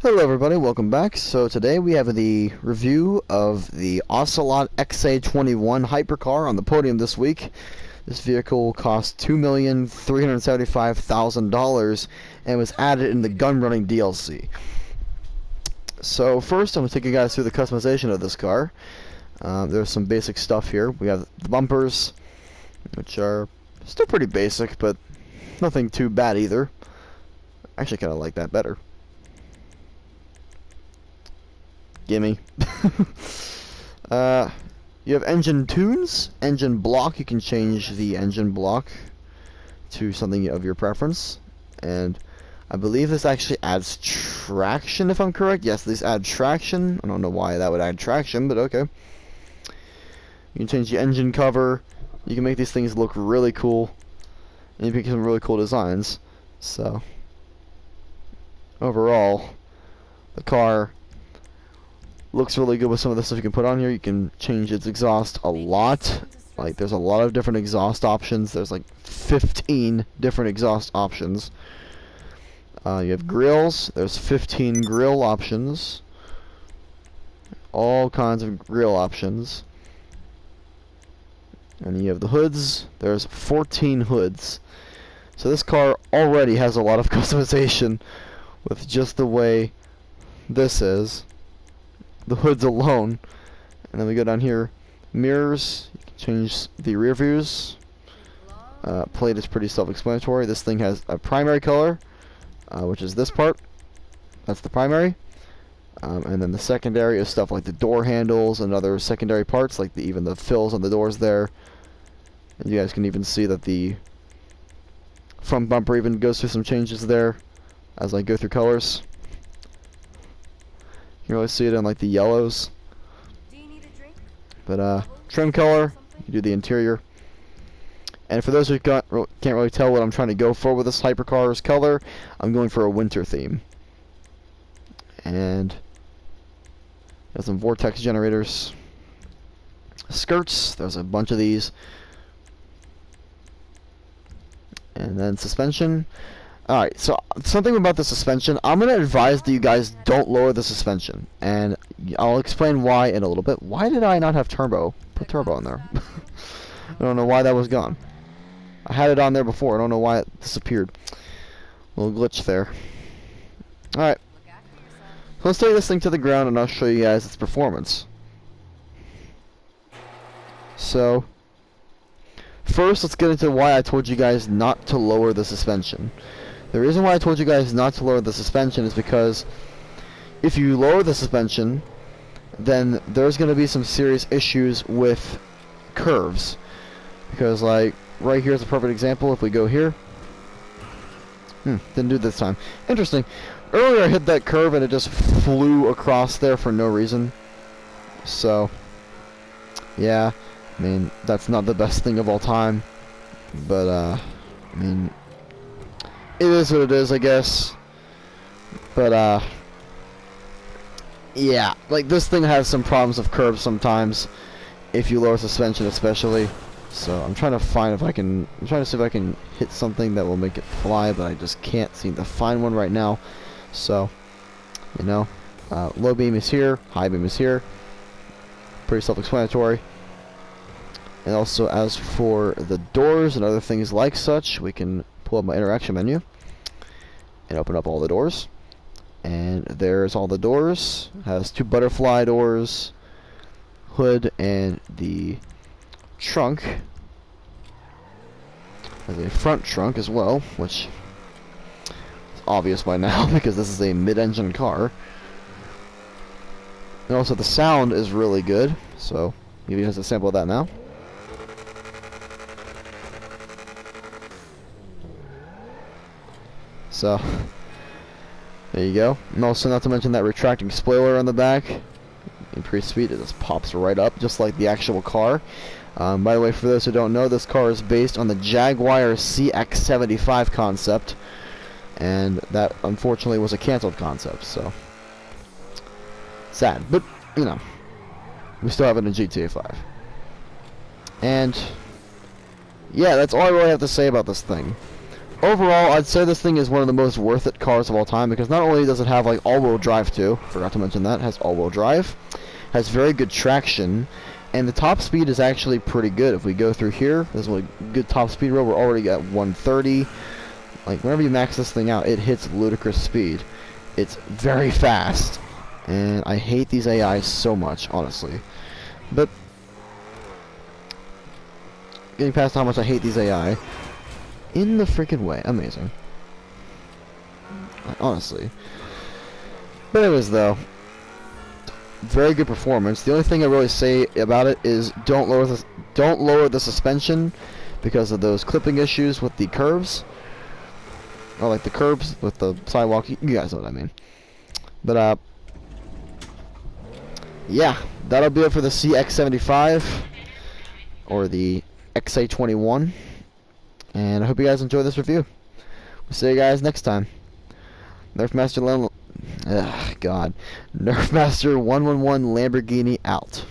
Hello everybody, welcome back. So today we have the review of the Ocelot XA-21 hypercar on the podium this week. This vehicle cost $2,375,000 and was added in the gun running DLC. So first I'm going to take you guys through the customization of this car. There's some basic stuff here. We have the bumpers, which are still pretty basic, but nothing too bad either. I actually kind of like that better. Gimme. You have engine tunes, engine block. You can change the engine block to something of your preference, and I believe this actually adds traction, if I'm correct. Yes, these add traction. I don't know why that would add traction, but okay. You can change the engine cover. You can make these things look really cool, and you can make some really cool designs. So overall, the car looks really good with some of the stuff you can put on here. You can change its exhaust a lot. Like, there's a lot of different exhaust options. There's like 15 different exhaust options. You have grills. There's 15 grill options. All kinds of grill options. And you have the hoods. There's 14 hoods. So this car already has a lot of customization with just the way this is. The hoods alone. And then we go down here, mirrors. You can change the rear views. Plate is pretty self-explanatory. This thing has a primary color, which is this part. That's the primary. And then the secondary is stuff like the door handles and other secondary parts, like even the fills on the doors there. And you guys can even see that the front bumper even goes through some changes there as I go through colors. You can really see it in like the yellows. But trim color, you do the interior. And for those who can't really tell what I'm trying to go for with this hypercar's color, I'm going for a winter theme. And there's some vortex generators. Skirts, there's a bunch of these. And then suspension. Alright, so something about the suspension. I'm going to advise that you guys don't lower the suspension. And I'll explain why in a little bit. Why did I not have turbo? Put turbo in there. I don't know why that was gone. I had it on there before. I don't know why it disappeared. A little glitch there. Alright. So let's take this thing to the ground and I'll show you guys its performance. So, first let's get into why I told you guys not to lower the suspension. The reason why I told you guys not to lower the suspension is because if you lower the suspension, then there's going to be some serious issues with curves. Because, like, right here is a perfect example. If we go here, didn't do it this time. Interesting. Earlier I hit that curve and it just flew across there for no reason. So, yeah, I mean, that's not the best thing of all time. But, I mean, it is what it is, I guess. But, yeah, like, this thing has some problems with curves sometimes, if you lower suspension especially. So I'm trying to find if I can, I'm trying to see if I can hit something that will make it fly, but I just can't seem to find one right now. So, you know, low beam is here, high beam is here. Pretty self-explanatory. And also, as for the doors and other things like such, we can pull up my interaction menu and open up all the doors. And there's all the doors. It has two butterfly doors, hood, and the trunk. There's a front trunk as well, which is obvious by now because this is a mid-engine car. And also the sound is really good, so I'll give you guys a sample of that now. So, there you go. And also, not to mention that retracting spoiler on the back. Increased speed, it just pops right up, just like the actual car. By the way, for those who don't know, this car is based on the Jaguar CX-75 concept. And that, unfortunately, was a canceled concept, so sad. But, you know, we still have it in GTA 5. And, yeah, that's all I really have to say about this thing. overall, I'd say this thing is one of the most worth it cars of all time, because not only does it have like all-wheel drive too, forgot to mention that, it has all-wheel drive, has very good traction, and the top speed is actually pretty good. If we go through here, there's a good top speed road. We're already at 130. Like, whenever you max this thing out, it hits ludicrous speed. It's very fast, and I hate these AIs so much, honestly. But getting past how much I hate these AI, in the freaking way, amazing. Honestly. But anyways, though, very good performance. The only thing I really say about it is don't lower the suspension because of those clipping issues with the curves. Or like the curbs with the sidewalk. You guys know what I mean. But yeah, that'll be it for the CX-75 or the XA-21. And I hope you guys enjoy this review. We'll see you guys next time. Nerfmaster 111 Lamborghini out.